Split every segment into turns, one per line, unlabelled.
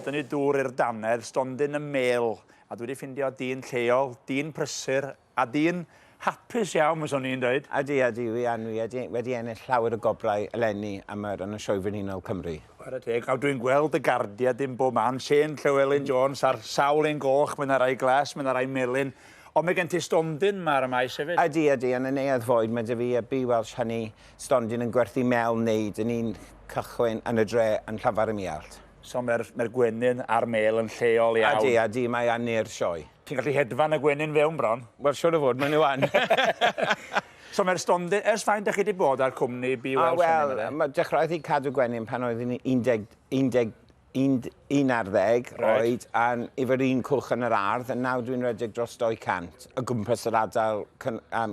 dyn ni dŵr i'r danedd, stondin y mêl, a dwi wedi ffindio dyn lleol, dyn prysur, a dyn hapus iawn, mae swn i'n dweud.
Ydy, wedi ennill llawer o gobrau eleni yn y sioe frenhinol Cymru.
Chwarae teg, a dwi'n gweld y gardia dim bob man, Llewelyn Jones a'r sawl un goch, mae yna rai glas, mae yna rai melyn, ond mae gen ti stondin ma ar y maes hefyd.
Ydy, yn y neuadd fwyd, mae dy fi y bu Welsh hynny stondin yn gwerthu mel wneud yn un cychwyn yn y dre yn llafar y mialt.
So mae'r gwenyn a'r mel yn lleol iawn.
Ydy, mae anni'r sioe.
Ti'n gallu hedfan y gwenyn fewn bron?
Wel, siwr o fod, maen nhw an.
So mae'r stondin, ers faint ydych chi wedi bod ar cwmni bu Welsh hynny?
Wel, mae dechreuodd i cadw gwenyn pan oedd ni 11 oed, a efo'r un cwch yn yr ardd, a nawr dwi'n redig dros 200 o gwmpas yr adael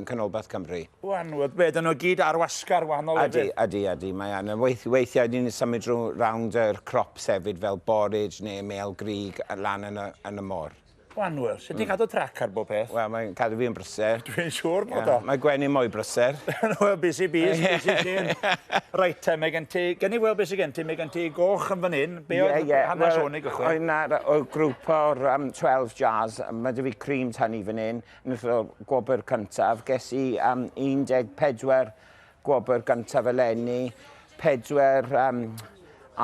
canolbarth Cymru.
Wanwyd, be, dyn nhw gyd ar wasgar wahanol hefyd?
Ydy, mae yna. Weithiau dwi'n symud rownd yr crops hefyd fel borage neu mel grig lan yn y môr.
Wanwyl, sut ti'n cadw trac ar bob peth?
Wel, mae'n cadw fi yn brysur.
Dwi'n siŵr bod o.
Mae Gwenyn mwy brysur.
Wel, busy bees, busy llun. Reit te, mae gen ti, gen i weld beth sy'n gen ti, mae gen ti goch yn fan hyn. Be oedd hanes hwn i gychwyn?
O grŵp o'r 12 jazz, mae dy fi creamed hynny fan hyn, yn ystod gwobr cyntaf. Ges i 14 gwobr gyntaf eleni, 4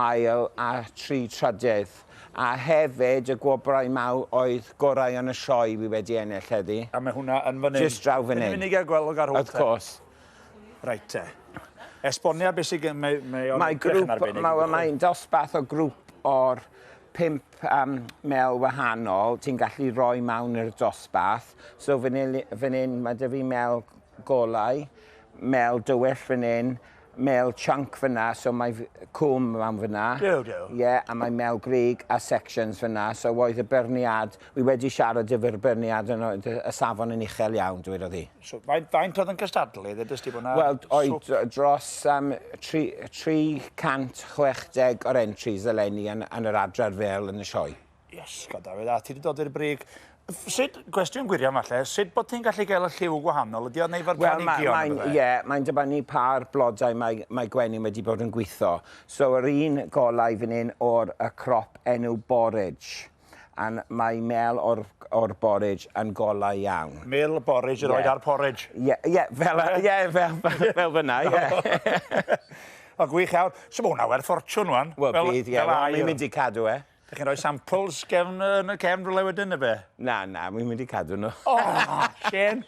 ail a 3 trydydd. A hefyd y gwobrau mawr oedd gorau yn y sioe fi wedi ennill heddi.
A mae hwnna yn fan hyn?
Just draw fan hyn.
Yn unig a gweld ar hwnt?
Of course.
Reit te. Esbonia beth sy'n
Mae'n dosbath o grŵp o'r 5 mel wahanol. Ti'n gallu rhoi mewn i'r dosbath. So fan hyn mae dy fi mel golau, mel dywyll fan hyn, mel chunk fyna, so mae cwm mewn fyna. Ie, a mae mel grig a sections fyna, so oedd y byrniad, wi wedi siarad efo'r byrniad yn y safon yn uchel iawn, dweud o ddi.
So, faint oedd yn gystadlu?
Wel, oedd dros 360 o'r entries eleni yn yr adrar fel yn y sioe.
Yes, Dafydd, a ti wedi dod i'r brig. Sut, gwestiwn gwirion falle, sut bod ti'n gallu gael y lliw gwahanol? Ydy o'n neu fo'r planigion?
Ie, mae'n dibynnu pa'r blodau mae Gwenyn wedi bod yn gweithio. So, yr un golau fan hyn o'r crop enw borage. A mae mel o'r borage yn golau iawn.
Mel borage yn oed ar porridge?
Ie, fel fyna, ie.
O, gwych iawn. So, mae hwnna werth ffortiwn wan.
Wel, bydd, ie. Mi'n mynd i cadw, e.
Dych chi'n rhoi samples gefn y cefn rhywle wedyn, neu be?
Na, mi'n mynd i cadw nhw.
O, Shane.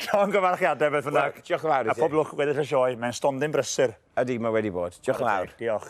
Llon gyfarchiadau beth fynnag.
Diolch yn fawr i ti.
A pob lwc wedyn y sioe, mae'n stondin brysur.
Ydy, mae wedi bod. Diolch yn fawr.
Diolch.